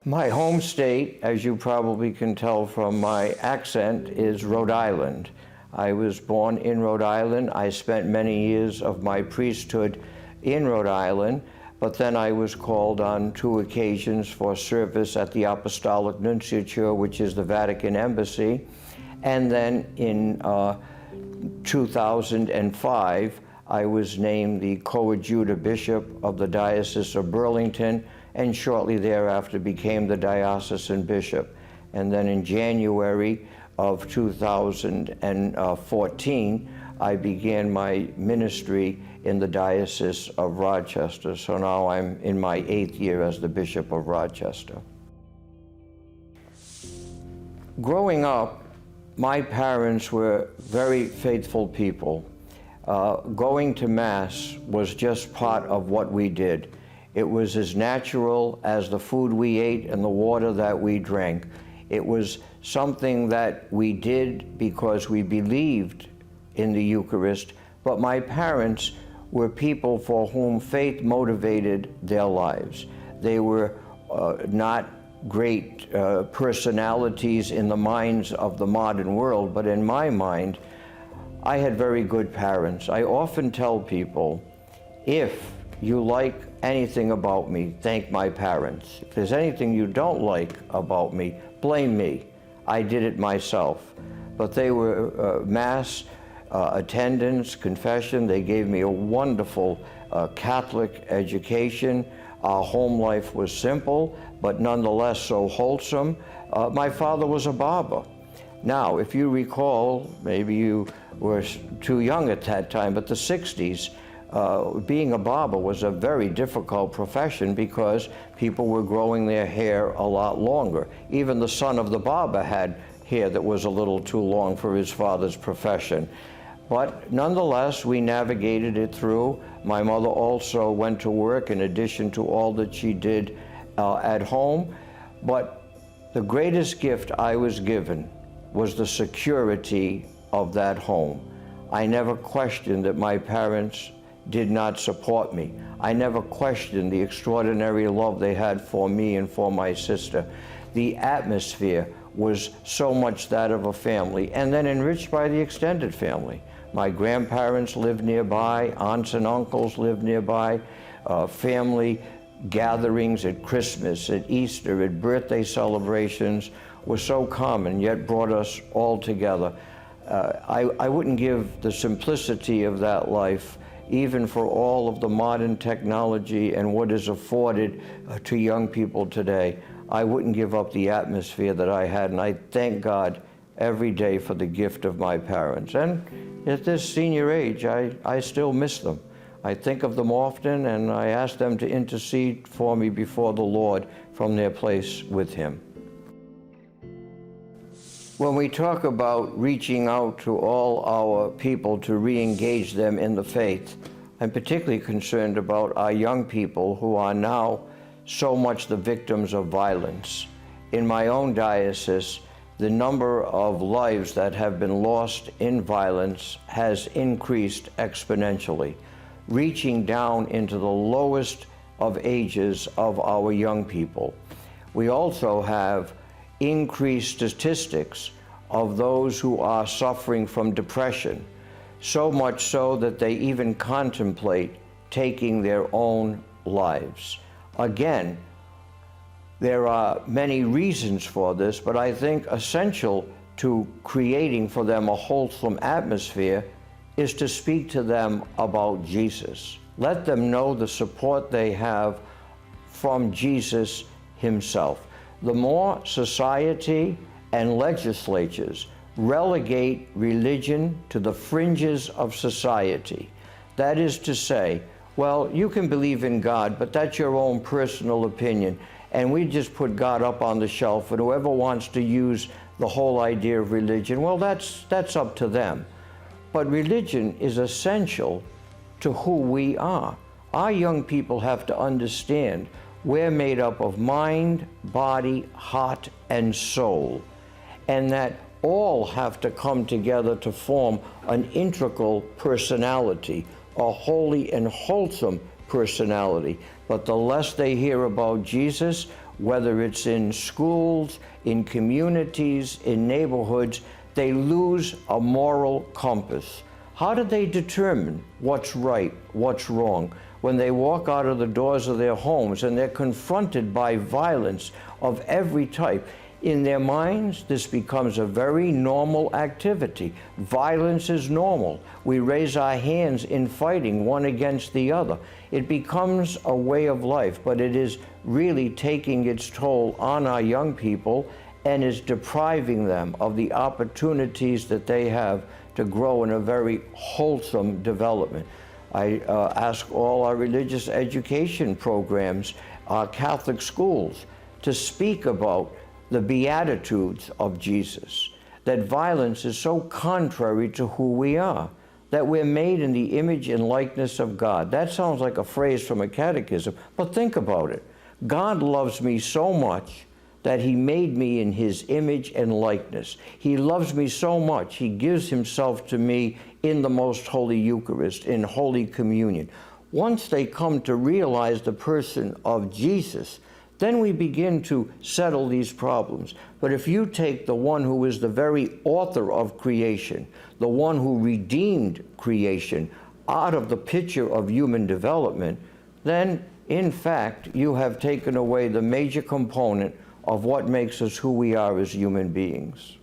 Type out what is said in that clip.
My home state, as you probably can tell from my accent, is Rhode Island. I was born in Rhode Island. I spent many years of my priesthood in Rhode Island, but then I was called on 2 occasions for service at the Apostolic Nunciature, which is the Vatican Embassy. And then in 2005, I was named the coadjutor bishop of the Diocese of Burlington, and shortly thereafter became the diocesan bishop. And then in January of 2014, I began my ministry in the Diocese of Rochester. So now I'm in my 8th year as the Bishop of Rochester. Growing up, my parents were very faithful people. Going to Mass was just part of what we did. It was as natural as the food we ate and the water that we drank. It was something that we did because we believed in the Eucharist, but my parents were people for whom faith motivated their lives. They were not great personalities in the minds of the modern world, but in my mind, I had very good parents. I often tell people, if you like anything about me, thank my parents. If there's anything you don't like about me, blame me. I did it myself. But they were Mass attendance, confession. They gave me a wonderful Catholic education. Our home life was simple, but nonetheless so wholesome. My father was a barber. Now, if you recall, maybe you were too young at that time, but the 60s, being a barber was a very difficult profession because people were growing their hair a lot longer. Even the son of the barber had hair that was a little too long for his father's profession. But nonetheless, we navigated it through. My mother also went to work in addition to all that she did at home. But the greatest gift I was given was the security of that home. I never questioned that my parents did not support me. I never questioned the extraordinary love they had for me and for my sister. The atmosphere was so much that of a family, and then enriched by the extended family. My grandparents lived nearby, aunts and uncles lived nearby, family gatherings at Christmas, at Easter, at birthday celebrations were so common, yet brought us all together. I wouldn't give the simplicity of that life even for all of the modern technology and what is afforded to young people today. I wouldn't give up the atmosphere that I had, and I thank God every day for the gift of my parents. And at this senior age, I still miss them. I think of them often, and I ask them to intercede for me before the Lord from their place with Him. When we talk about reaching out to all our people to re-engage them in the faith, I'm particularly concerned about our young people who are now so much the victims of violence. In my own diocese, the number of lives that have been lost in violence has increased exponentially, reaching down into the lowest of ages of our young people. We also have increased statistics of those who are suffering from depression, so much so that they even contemplate taking their own lives. Again, there are many reasons for this, but I think essential to creating for them a wholesome atmosphere is to speak to them about Jesus. Let them know the support they have from Jesus Himself. The more society and legislatures relegate religion to the fringes of society, that is to say, well, you can believe in God, but that's your own personal opinion, and we just put God up on the shelf, and whoever wants to use the whole idea of religion, well, that's up to them. But religion is essential to who we are. Our young people have to understand we're made up of mind, body, heart, and soul, and that all have to come together to form an integral personality, a holy and wholesome personality. But the less they hear about Jesus whether it's in schools, in communities, in neighborhoods, they lose a moral compass. How do they determine what's right, what's wrong, when they walk out of the doors of their homes and they're confronted by violence of every type? In their minds, this becomes a very normal activity. Violence is normal. We raise our hands in fighting one against the other. It becomes a way of life, but it is really taking its toll on our young people and is depriving them of the opportunities that they have to grow in a very wholesome development. I ask all our religious education programs, our Catholic schools, to speak about the Beatitudes of Jesus, that violence is so contrary to who we are, that we're made in the image and likeness of God. That sounds like a phrase from a catechism, but think about it. God loves me so much that he made me in his image and likeness. He loves me so much, he gives himself to me in the Most Holy Eucharist, in Holy Communion. Once they come to realize the person of Jesus, then we begin to settle these problems. But if you take the one who is the very author of creation, the one who redeemed creation out of the picture of human development, then in fact you have taken away the major component of what makes us who we are as human beings.